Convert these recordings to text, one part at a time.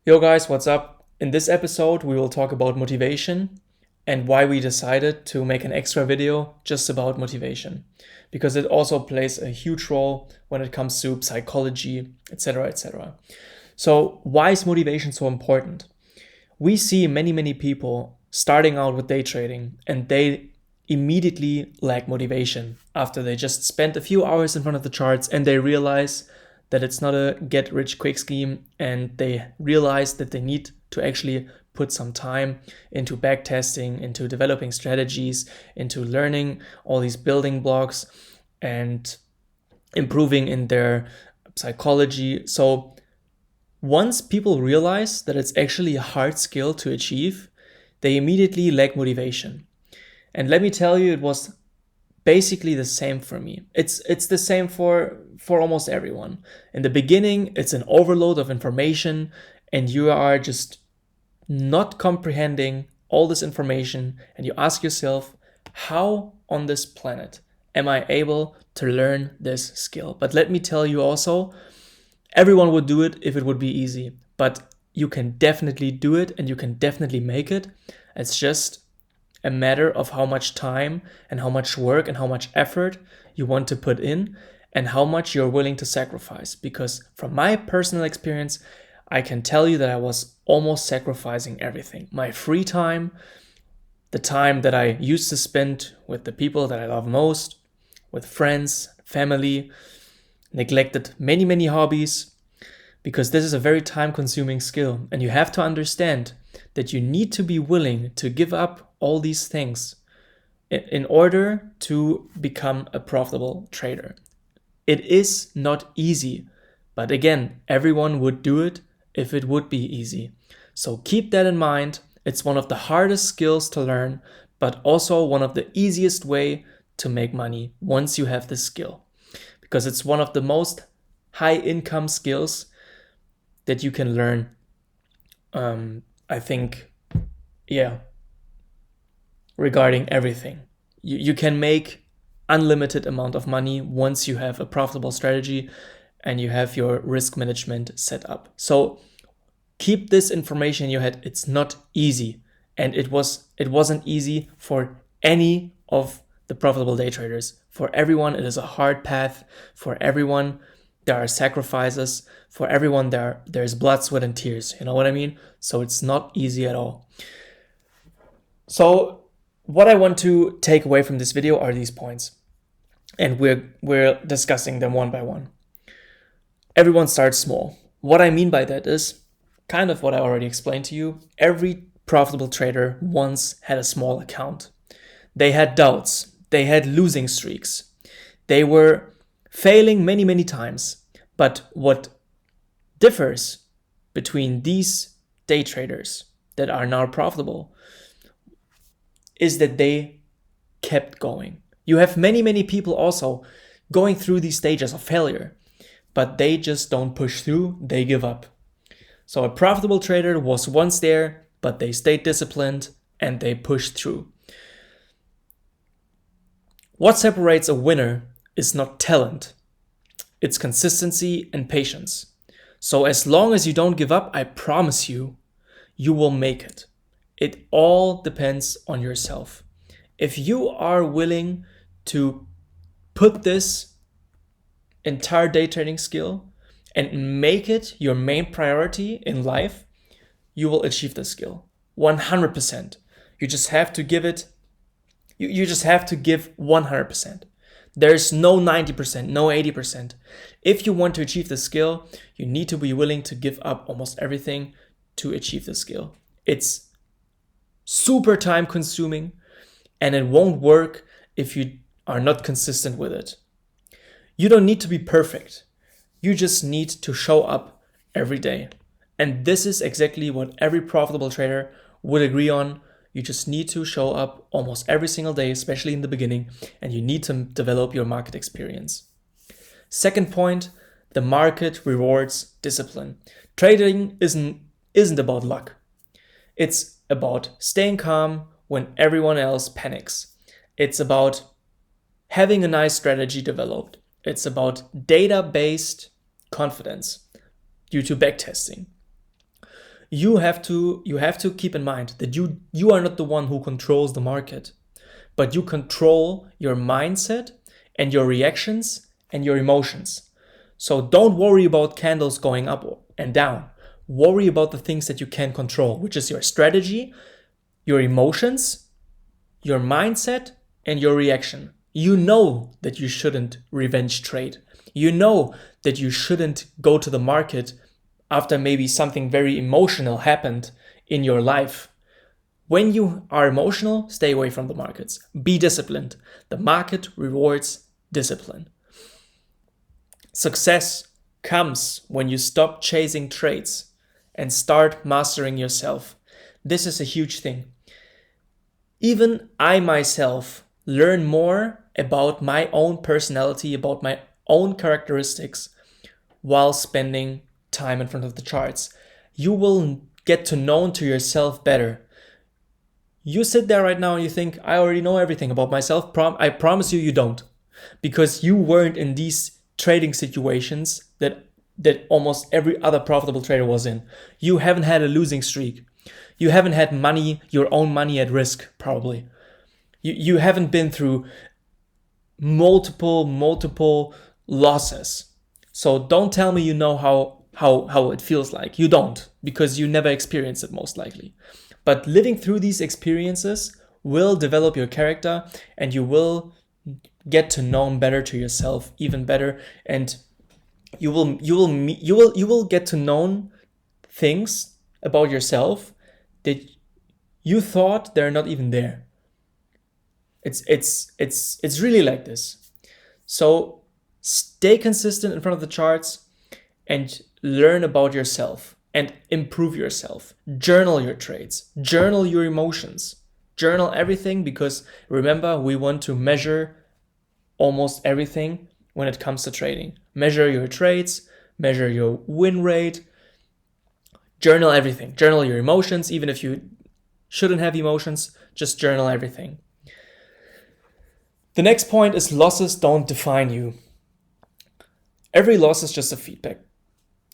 Yo guys, what's up? In this episode, we will talk about motivation and why we decided to make an extra video just about motivation. Because it also plays a huge role when it comes to psychology, etc., etc. So, why is motivation so important? We see many people starting out with day trading and they immediately lack motivation after they just spent a few hours in front of the charts and they realize that it's not a get rich quick scheme, and they realize that they need to actually put some time into back testing, into developing strategies, into learning all these building blocks and improving in their psychology. So once people realize that it's actually a hard skill to achieve, they immediately lack motivation. And let me tell you, it was basically the same for me. It's the same for almost everyone. In the beginning, it's an overload of information and you are just not comprehending all this information, and you ask yourself, how on this planet am I able to learn this skill? But let me tell you also, everyone would do it if it would be easy, but you can definitely do it and you can definitely make it. It's just a matter of how much time and how much work and how much effort you want to put in and how much you're willing to sacrifice. Because from my personal experience, I can tell you that I was almost sacrificing everything. My free time, the time that I used to spend with the people that I love most, with friends, family, neglected many hobbies, because this is a very time-consuming skill. And you have to understand that you need to be willing to give up all these things in order to become a profitable trader. It is not easy, but again, everyone would do it if it would be easy. So keep that in mind. It's one of the hardest skills to learn, but also one of the easiest way to make money once you have this skill, because it's one of the most high income skills that you can learn. I think, regarding everything. You can make unlimited amount of money once you have a profitable strategy and you have your risk management set up. So keep this information in your head. It's not easy, and it wasn't easy for any of the profitable day traders. For everyone, it is a hard path. For everyone, there are sacrifices. For everyone, there's blood, sweat, and tears. You know what I mean? So it's not easy at all. So what I want to take away from this video are these points, and we're discussing them one by one. Everyone starts small. What I mean by that is kind of what I already explained to you. Every profitable trader once had a small account. They had doubts. They had losing streaks. They were failing many times. But what differs between these day traders that are now profitable is that they kept going. You have many people also going through these stages of failure, but they just don't push through, they give up. So a profitable trader was once there, but they stayed disciplined and they pushed through. What separates a winner is not talent, it's consistency and patience. So as long as you don't give up, I promise you, you will make it. It all depends on yourself. If you are willing to put this entire day trading skill and make it your main priority in life, you will achieve this skill 100%. You just have to give it, you just have to give 100%. There's no 90%, no 80%. If you want to achieve the skill, you need to be willing to give up almost everything to achieve the skill. It's super time consuming and it won't work if you are not consistent with it. You don't need to be perfect. You just need to show up every day. And this is exactly what every profitable trader would agree on. You just need to show up almost every single day, especially in the beginning, and you need to develop your market experience. Second point, the market rewards discipline. Trading isn't about luck. It's about staying calm when everyone else panics. It's about having a nice strategy developed. It's about data-based confidence due to backtesting. you have to keep in mind that you are not the one who controls the market, but you control your mindset and your reactions and your emotions. So don't worry about candles going up and down. Worry about the things that you can control, which is your strategy, your emotions, your mindset, and your reaction. You know that you shouldn't revenge trade. You know that you shouldn't go to the market after maybe something very emotional happened in your life. When you are emotional, stay away from the markets. Be disciplined. The market rewards discipline. Success comes when you stop chasing trades and start mastering yourself. This is a huge thing. Even I myself learn more about my own personality, about my own characteristics while spending time in front of the charts. You will get to know to yourself better. You sit there right now and you think, I already know everything about myself. I promise you don't. Because you weren't in these trading situations that almost every other profitable trader was in. You haven't had a losing streak. You haven't had money, your own money at risk, probably. You haven't been through multiple losses. So don't tell me you know how it feels like. You don't, because you never experienced it most likely. But living through these experiences will develop your character, and you will get to know better to yourself even better, and you will get to know things about yourself that you thought they're not even there. It's really like this. So stay consistent in front of the charts and learn about yourself and improve yourself. Journal your trades, journal your emotions, journal everything, because remember, we want to measure almost everything when it comes to trading. Measure your trades, measure your win rate, journal everything. Journal your emotions, even if you shouldn't have emotions, just journal everything. The next point is losses don't define you. Every loss is just a feedback.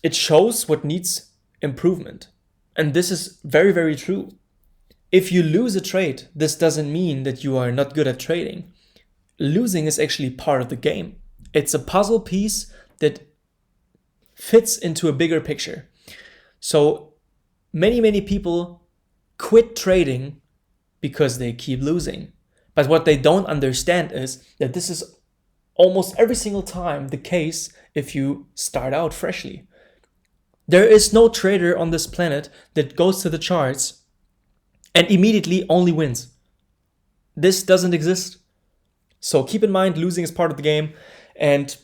It shows what needs improvement. And this is very, very true. If you lose a trade, this doesn't mean that you are not good at trading. Losing is actually part of the game. It's a puzzle piece that fits into a bigger picture. So many people quit trading because they keep losing. But what they don't understand is that this is almost every single time the case if you start out freshly. There is no trader on this planet that goes to the charts and immediately only wins. This doesn't exist. So keep in mind, losing is part of the game, and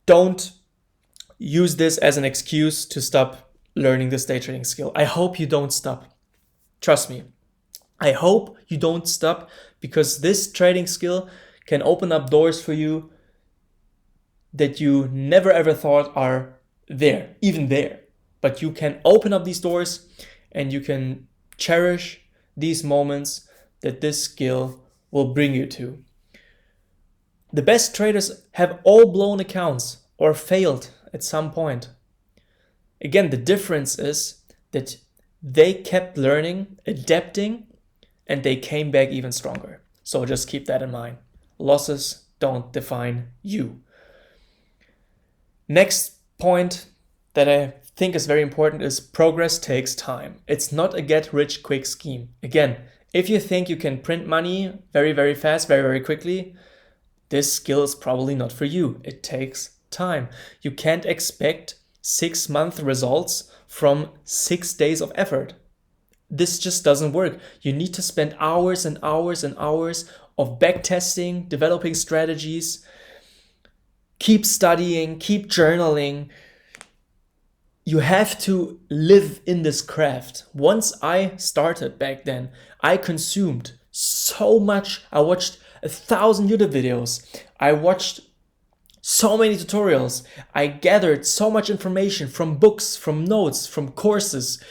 don't use this as an excuse to stop learning this day trading skill. I hope you don't stop. Trust me. I hope you don't stop, because this trading skill can open up doors for you that you never ever thought are there, even there. But you can open up these doors and you can cherish these moments that this skill will bring you to. The best traders have all blown accounts or failed at some point. Again, the difference is that they kept learning, adapting, and they came back even stronger. So just keep that in mind. Losses don't define you. Next point that I think is very important is progress takes time. It's not a get-rich-quick scheme. Again, if you think you can print money very, very fast, very, very quickly, this skill is probably not for you. It takes time. You can't expect 6-month results from 6 days of effort. This just doesn't work. You need to spend hours and hours and hours of backtesting, developing strategies, keep studying, keep journaling. You have to live in this craft. Once I started back then, I consumed so much. I watched 1,000 YouTube videos. I watched so many tutorials. I gathered so much information from books, from notes, from courses,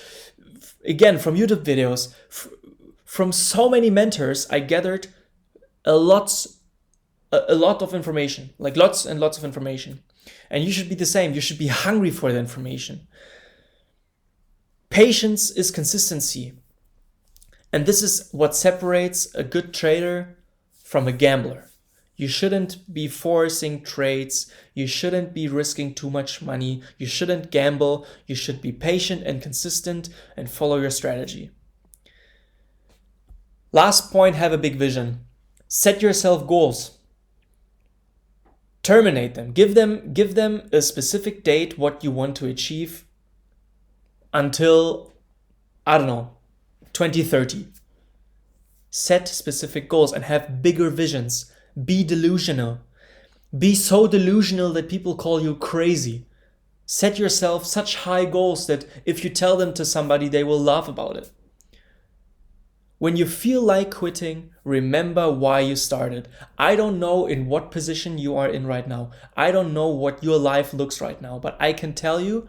again, from YouTube videos, from so many mentors. I gathered a lot of information, like lots and lots of information. And you should be the same. You should be hungry for the information. Patience is consistency. And this is what separates a good trader from a gambler. You shouldn't be forcing trades. You shouldn't be risking too much money. You shouldn't gamble. You should be patient and consistent and follow your strategy. Last point, have a big vision. Set yourself goals. Terminate them. Give them a specific date what you want to achieve until, I don't know, 2030. Set specific goals and have bigger visions. Be delusional. Be so delusional that people call you crazy. Set yourself such high goals that if you tell them to somebody, they will laugh about it. When you feel like quitting, remember why you started. I don't know in what position you are in right now. I don't know what your life looks right now, but I can tell you,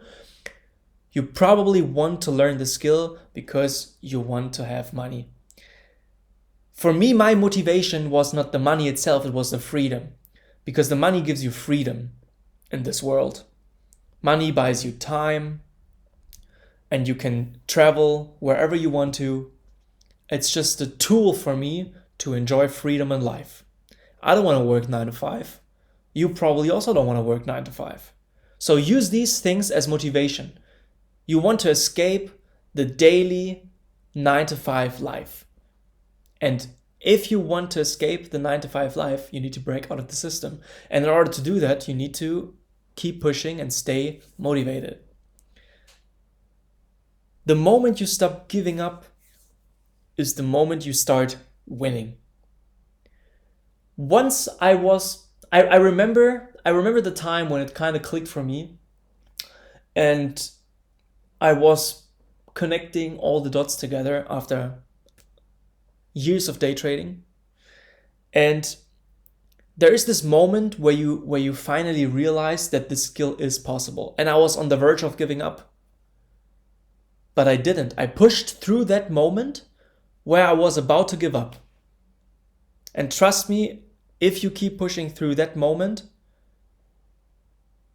you probably want to learn the skill because you want to have money. For me, my motivation was not the money itself, it was the freedom. Because the money gives you freedom in this world. Money buys you time and you can travel wherever you want to. It's just a tool for me to enjoy freedom in life. I don't want to work 9 to 5. You probably also don't want to work 9 to 5. So use these things as motivation. You want to escape the daily 9 to 5 life. And if you want to escape the 9 to 5 life, you need to break out of the system. And in order to do that, you need to keep pushing and stay motivated. The moment you stop giving up is the moment you start winning. Once I remember the time when it kind of clicked for me, and I was connecting all the dots together after years of day trading. And there is this moment where you finally realize that this skill is possible. And I was on the verge of giving up. But I didn't. I pushed through that moment where I was about to give up. And trust me, if you keep pushing through that moment,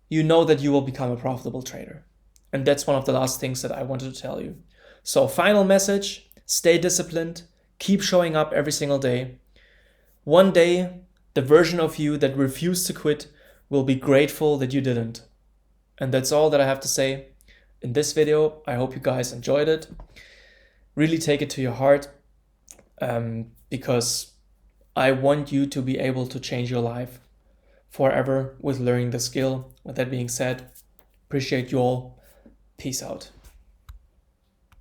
you know that you will become a profitable trader. And that's one of the last things that I wanted to tell you. So final message, stay disciplined, keep showing up every single day. One day, the version of you that refused to quit will be grateful that you didn't. And that's all that I have to say in this video. I hope you guys enjoyed it. Really take it to your heart, because I want you to be able to change your life forever with learning the skill. With that being said, appreciate you all. Peace out.